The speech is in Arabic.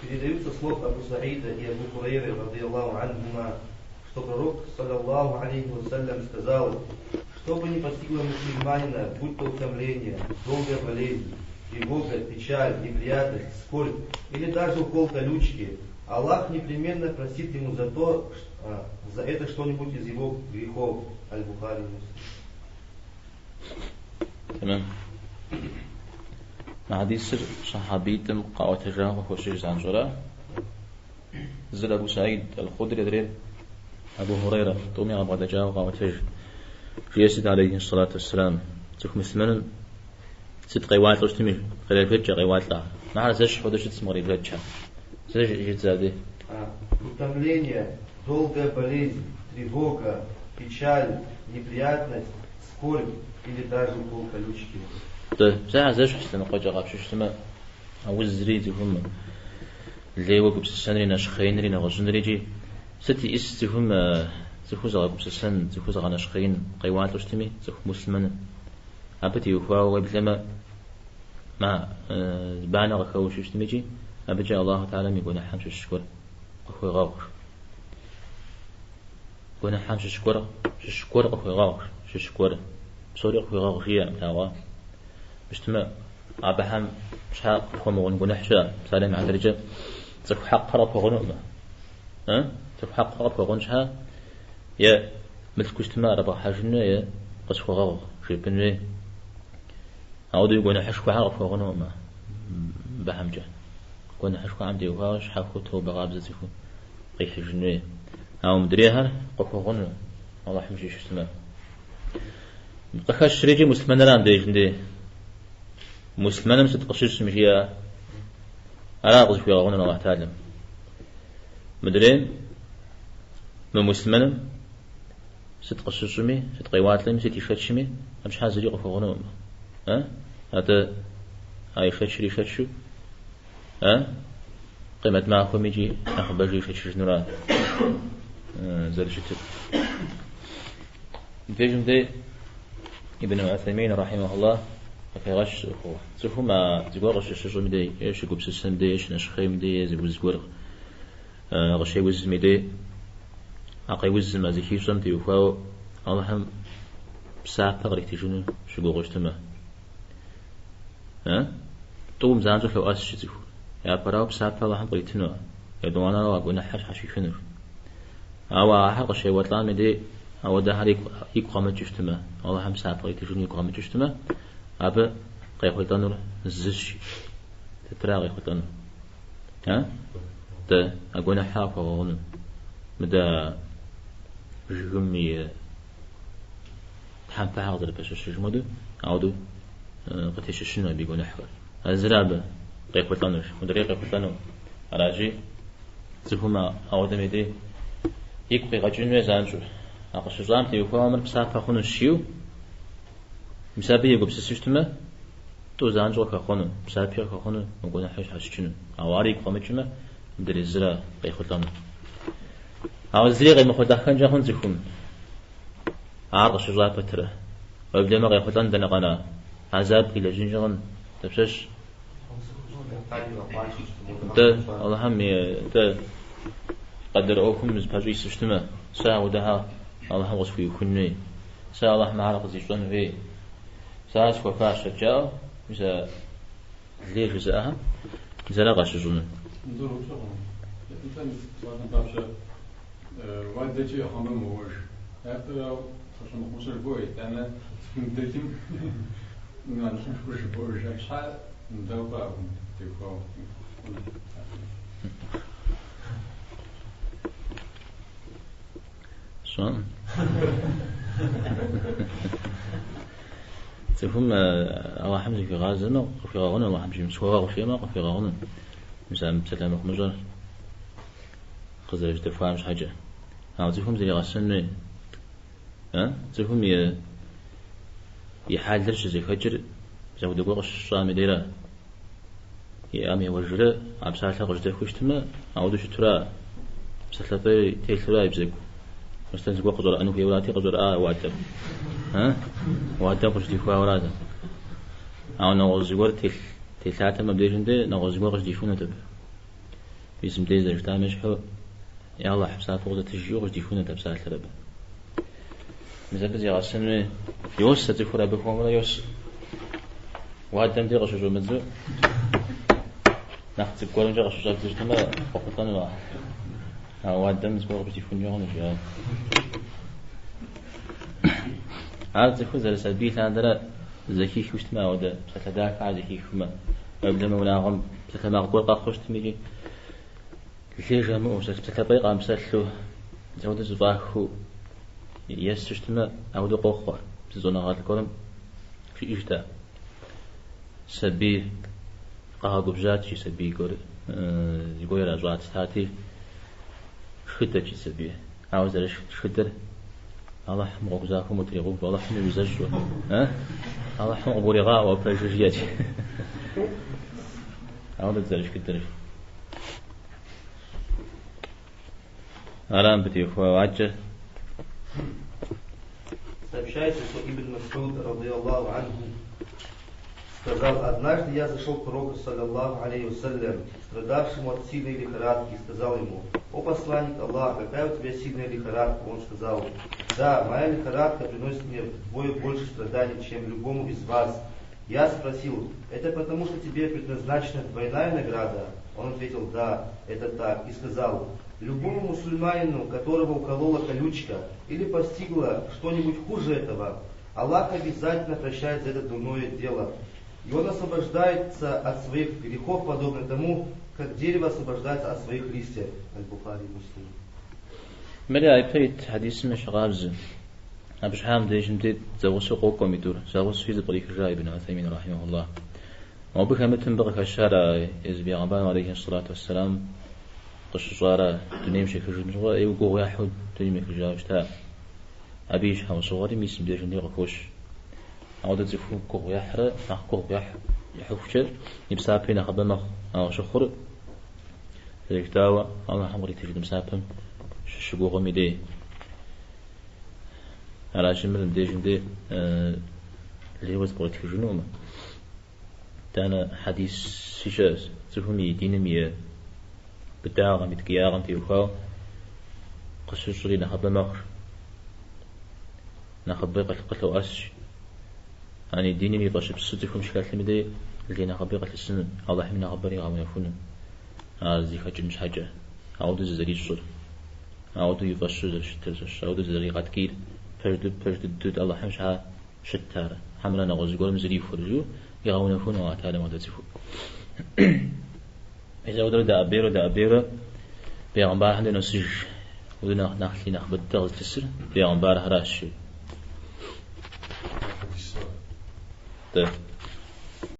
Передаются слов Абу Саида и Абу Хурайры, радийаллаху анхума, что пророк, саллаллаху алейхи вассалям, сказал: что бы ни постигло мусульманина, будь то утомление, долгая болезнь, тревога, печаль, неприятность, скорбь или даже укол колючки, Аллах непременно простит ему за это что-нибудь из его грехов. Аль-Бухари. تمام. حديث صحابيتم قاوة جاء وخشيش زانجرا زل أبو سعيد الخدري درير أبو هريرة تومي أبغى جاء وقاوة جيسد عليه الصلاة والسلام تك مثمن ست قوات رشتمي قليل فجأة قوات لا ما على زش حدا شت اسمه قليل فجأة زش جيت زادي утомление, долгая болезнь, тревога, печаль, неприятность, скорбь или даже укол колючки. ده ساعة زش حسنا قجا قابش شتما أول زريد هم اللي هو قبس السنة ناشخين رينا غزن ريجي ستي استهم زخوز على قبس السنة زخوز على ناشخين قيوات رشتمي زخ مسلمنا أبتي وفا وبلما ما بانا غخوش شتميجي أبجا الله تعالى يقول حمش الشكر أخوي غاوش قلنا حمش الشكر أخوي غاوش الشكر بصوري أخوي غاوش هي متاوا بشتما أبهم شاق خمون قلنا حشا سالم على الرجال زك حق قرب غنوما زك حق قرب غنشها يا ملكوشتما ربع حاجنا يا قصف غاوش في بني أود يقولنا حشوا عرف غنوما بهم جان قلنا حشوا عمدي وهاش حاخوته بغابزته قيح الجنوية أو مدريها قفوا غنو الله حمشي شو اسمه قخش ريجي مسلمان رام دي مسلمان مستقشش مشيا أراقش في غنو الله تعالى مدرين من مسلمان ستقشش مي ستقيوات لم ستيفتش مي أمش حازري قفوا غنو هذا هاي فتشري فتشو قيمة ما أخو ميجي أخو بجي فتشش نورات زرشت فيجم دي ابن عثيمين رحمه الله في غش أخوه زفو ما زقور غش الشجر مدي إيش قبس السن دي إيش نشخي مدي زبو زقور غشي وز مدي عقي وز ما زكي شمتي وفاو الله هم بساعة تغريك تجونو شقو غشتما توم زانجو لو أسش زفو يا براو بساعة الله هم قريتنو يا دوانا وأقول نحش حشيفنو أو حق شيء وطلع مدي أو ده هريك يقام جشتما الله هم ساعة قريتجون يقام جشتما أبى قيخوتانو زش تتراغ قيخوتانو ده أقول نحاف وغنو مدى جمي تحم فعال ذا بس الشجمودو عودو قتيش شنو بيقول نحفر الزرابة قيخوتانو مدري قيخوتانو راجي زهما أو ده مدي يكبي غجنوي زانجو أقصى زام تيوكو عمر بسافة خونو شيو مسافة يقول بسيستما تو زانجو كخونو مسافة كخونو نقول حيش حشينو أواري قامت جمع مدري الزرا قيخوتانو أو الزري غير مخوتاه كان جاهون زيكم عارض شجاع بتره ويبدأ ما قيخوتان دنا قنا عذاب إلى جنجان تبشش ده الله هم ده قدر أوكم مزباجي سشتما ساعة ودها الله هم غصفي يكوني ساعة الله ما عرف زيشون فيه ساعة سوفا شجاع مثل ليه جزاها مثل غاش جنون ندور شغل إنسان صارنا بابشة وادتي أخونا موج هذا خشم خمسة البوي أنا ندتيم نعرف مش بوج أشحال ندوبا تيكو شلون؟ تفهم الله حمزة في غازنا وفي غاغنا الله حمزة مسوا وفي ما وفي غاغنا مثلا بسلام خمجر قزرج تفهم مش حاجة تفهم زي غسلنا تفهم يحال درش زي فجر زي ودقوا الشام ديرا يامي وجرة عبسالة قجدة خوشتما عودش ترى بسالة تيلترا يبزق مثلا زقوا قدر أنو في ولاتي قدر وادب وادب قجدي فوا ورادا أو نوز زقور تلاتة مبدأ ده نغز جوغش ديفون تب باسم ديز اجتامش حو يا الله حبسات وغزة تجيوغش ديفون تب ساعة لربا مثلا زي غاسن يوس ستفور بكم ولا يوس وهدم دي غشوش ومزو ناخذ كورن جا غشوش تجتمع فقطان واحد وهدم زبور بديفون يوغن جا هذا تفوز على سبيل هذا زكي خوشت ما وده بس داك عادي كي خما قبل ما ناغم بس ما قول قاخوشت ميجي كي جامو بس طريقه مسلو زود زباخو يسشتما او دو قخوا زونا هاد الكلام في اجتا سبي قاغو بجات شي سبي يقول رجعت هاتي خدت شي سبي عاوز شدر الله حمق زاكم وتريغوب والله حمق زجوا ها الله حمق بوريغاء وبرجوجيات عاود تزرش كدرش أرام بتيخوا وعجة Сообщается, что Ибн Мас'уд, радийаллаху анху, сказал: однажды я зашел к пророку, саллаллаху алейхи вассалям, страдавшему от сильной лихорадки, и сказал ему: о посланник Аллаха, какая у тебя сильная лихорадка? Он сказал: да, моя лихорадка приносит мне вдвое больше страданий, чем любому из вас. Я спросил: это потому, что тебе предназначена двойная награда? Он ответил: да, это так. И сказал: любому мусульманину, которого уколола колючка или постигло что-нибудь хуже этого, Аллах обязательно прощает за это дурное дело. И он освобождается от своих грехов, подобно тому, как дерево освобождается от своих листьев. Аль-Бухари, Муслим. مرة أيبيت حديث مش غابز أبش حام ديجن تيت زوجس قوقم يدور زوجس في طريق الجاي ابن عثيمين رحمه الله وبك متن بقى الشارع إذ بيعبان عليه الصلاة والسلام قش صار تنيم شيء خرج من غير يوقو واحد تنيم خرج جاوشتا أبيش هم صغاري ميسم ديجن يغكوش عودة زفون كوغ يحرى نحكوغ يحفشر يبسابين أخبمخ أو شخر ذلك داوى الله حمري تجد مسابهم شبوغ ميدي على شمل ديجن دي اللي هو زبورت في جنومه تانا حديث سيشاز تفهمي دينمية بداغم يتقياغم تيوخاو قصص لي نخب مخر نخب بيقة قتل أسش يعني دينمية قصب الصدفهم شكال ميدي اللي نخب بيقة السنن الله من نخب بريغا ويفونن زي خجل مش حاجة عودة زريج الصدر عودة يقصر زرشترزش عودة زريقات كير فرد الدود الله حمشها شتارة حملنا غزي قول مزري فرجو يغاون فون واتالا ما تزفو إذا ودر دا أبيرو بيغنبار عندنا سج ودنا نخلي نخبط دغز تسر بيغنبار هراش